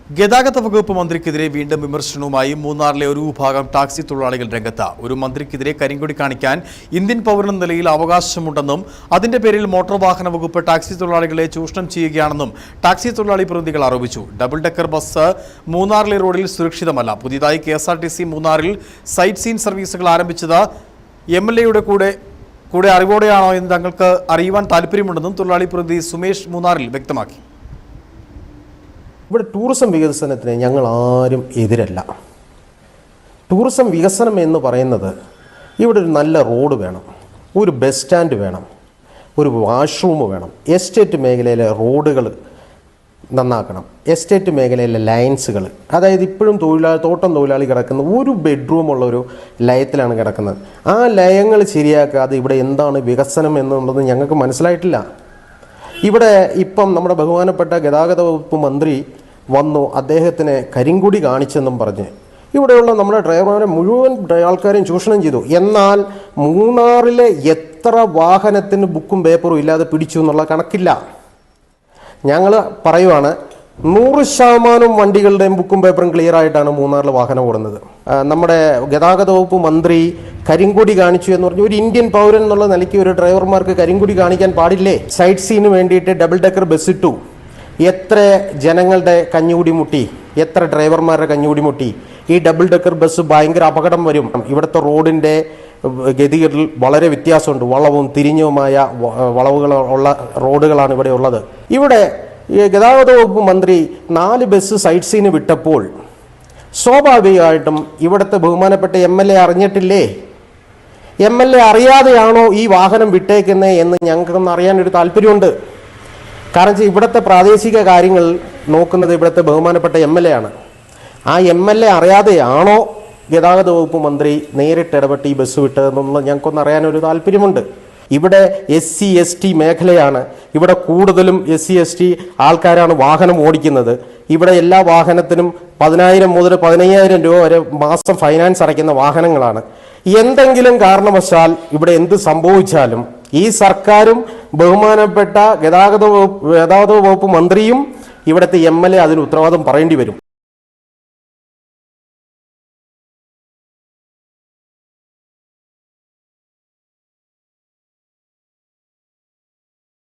ഗതാഗത വകുപ്പ് മന്ത്രിക്കെതിരെ വീണ്ടും വിമർശനവുമായി മൂന്നാറിലെ ഒരു വിഭാഗം ടാക്സി തൊഴിലാളികൾ രംഗത്ത്. ഒരു മന്ത്രിക്കെതിരെ കരിങ്കൊടി കാണിക്കാൻ ഇന്ത്യൻ പൗരൻ നിലയിൽ അവകാശമുണ്ടെന്നും അതിന്റെ പേരിൽ മോട്ടോർ വാഹന വകുപ്പ് ടാക്സി തൊഴിലാളികളെ ചൂഷണം ചെയ്യുകയാണെന്നും ടാക്സി തൊഴിലാളി പ്രതിനിധികൾ ആരോപിച്ചു. ഡബിൾ ഡെക്കർ ബസ് മൂന്നാറിലെ റോഡിൽ സുരക്ഷിതമല്ല. പുതിയതായി KSRTC മൂന്നാറിൽ സൈറ്റ് സീൻ സർവീസുകൾ ആരംഭിച്ചത് MLAയുടെ കൂടെ അറിവോടെയാണോ എന്ന് തങ്ങൾക്ക് അറിയുവാൻ താല്പര്യമുണ്ടെന്നും തൊഴിലാളി പ്രതിനിധി സുമേഷ് മൂന്നാറിൽ വ്യക്തമാക്കി. ഇവിടെ ടൂറിസം വികസനത്തിന് ഞങ്ങൾ ആരും എതിരല്ല. ടൂറിസം വികസനം എന്ന് പറയുന്നത് ഇവിടെ ഒരു നല്ല റോഡ് വേണം, ഒരു ബസ് സ്റ്റാൻഡ് വേണം, ഒരു വാഷ്റൂം വേണം, എസ്റ്റേറ്റ് മേഖലയിലെ റോഡുകൾ നന്നാക്കണം, എസ്റ്റേറ്റ് മേഖലയിലെ ലൈൻസുകൾ, അതായത് ഇപ്പോഴും തോട്ടം തൊഴിലാളി കിടക്കുന്ന ഒരു ബെഡ്റൂമുള്ള ഒരു ലയത്തിലാണ് കിടക്കുന്നത്. ആ ലയങ്ങൾ ശരിയാക്കാതെ ഇവിടെ എന്താണ് വികസനം എന്നുള്ളത് ഞങ്ങൾക്ക് മനസ്സിലായിട്ടില്ല. ഇവിടെ ഇപ്പം നമ്മുടെ ബഹുമാനപ്പെട്ട ഗതാഗത വകുപ്പ് മന്ത്രി വന്നു, അദ്ദേഹത്തിന് കരിങ്കൊടി കാണിച്ചെന്നും പറഞ്ഞ് ഇവിടെയുള്ള നമ്മുടെ ഡ്രൈവർമാരെ മുഴുവൻ ആൾക്കാരെയും ചൂഷണം ചെയ്തു. എന്നാൽ മൂന്നാറിലെ എത്ര വാഹനത്തിന് ബുക്കും പേപ്പറും ഇല്ലാതെ പിടിച്ചു എന്നുള്ള കണക്കില്ല. ഞങ്ങൾ പറയുവാണ്, 100% വണ്ടികളുടെയും ബുക്കും പേപ്പറും ക്ലിയർ ആയിട്ടാണ് മൂന്നാറിൽ വാഹനം ഓടുന്നത്. നമ്മുടെ ഗതാഗത വകുപ്പ് മന്ത്രി കരിങ്കൊടി കാണിച്ചു എന്ന് പറഞ്ഞു. ഒരു ഇന്ത്യൻ പൗരൻ എന്നുള്ള നിലയ്ക്ക് ഒരു ഡ്രൈവർമാർക്ക് കരിങ്കൊടി കാണിക്കാൻ പാടില്ലേ? സൈറ്റ് സീന് വേണ്ടിയിട്ട് ഡബിൾ ഡെക്കർ ബസ് ഇട്ടു. എത്ര ജനങ്ങളുടെ കഞ്ഞുകൂടി മുട്ടി, എത്ര ഡ്രൈവർമാരുടെ കഞ്ഞുകൂടി മുട്ടി. ഈ ഡബിൾ ഡെക്കർ ബസ് ഭയങ്കര അപകടം വരും. ഇവിടുത്തെ റോഡിൻ്റെ ഗതികളിൽ വളരെ വ്യത്യാസമുണ്ട്. വളവും തിരിഞ്ഞുമായ വളവുകൾ ഉള്ള റോഡുകളാണ് ഇവിടെ ഉള്ളത്. ഇവിടെ ഈ ഗതാഗത വകുപ്പ് മന്ത്രി 4 ബസ് സൈറ്റ് സീന് വിട്ടപ്പോൾ സ്വാഭാവികമായിട്ടും ഇവിടുത്തെ ബഹുമാനപ്പെട്ട MLA അറിഞ്ഞിട്ടില്ലേ? MLA അറിയാതെയാണോ ഈ വാഹനം വിട്ടേക്കുന്നത് എന്ന് ഞങ്ങൾക്കൊന്ന് അറിയാനൊരു താല്പര്യമുണ്ട്. കാരണം ഇവിടുത്തെ പ്രാദേശിക കാര്യങ്ങൾ നോക്കുന്നത് ഇവിടുത്തെ ബഹുമാനപ്പെട്ട MLA ആണ്. ആ MLA അറിയാതെയാണോ ഗതാഗത വകുപ്പ് മന്ത്രി നേരിട്ട് ഇടപെട്ട് ഈ ബസ് വിട്ടതെന്നുള്ള ഞങ്ങൾക്കൊന്ന് അറിയാനൊരു താല്പര്യമുണ്ട്. ഇവിടെ SC/ST മേഖലയാണ്. ഇവിടെ കൂടുതലും SC/ST ആൾക്കാരാണ് വാഹനം ഓടിക്കുന്നത്. ഇവിടെ എല്ലാ വാഹനത്തിനും 10,000 മുതൽ 15,000 രൂപ വരെ മാസം ഫൈനാൻസ് അടയ്ക്കുന്ന വാഹനങ്ങളാണ്. എന്തെങ്കിലും കാരണവശാൽ ഇവിടെ എന്ത് സംഭവിച്ചാലും ഈ സർക്കാരും ബഹുമാനപ്പെട്ട ഗതാഗത വകുപ്പ് മന്ത്രിയും ഇവിടുത്തെ MLA അതിന് ഉത്തരവാദിത്വം പറയേണ്ടി വരും.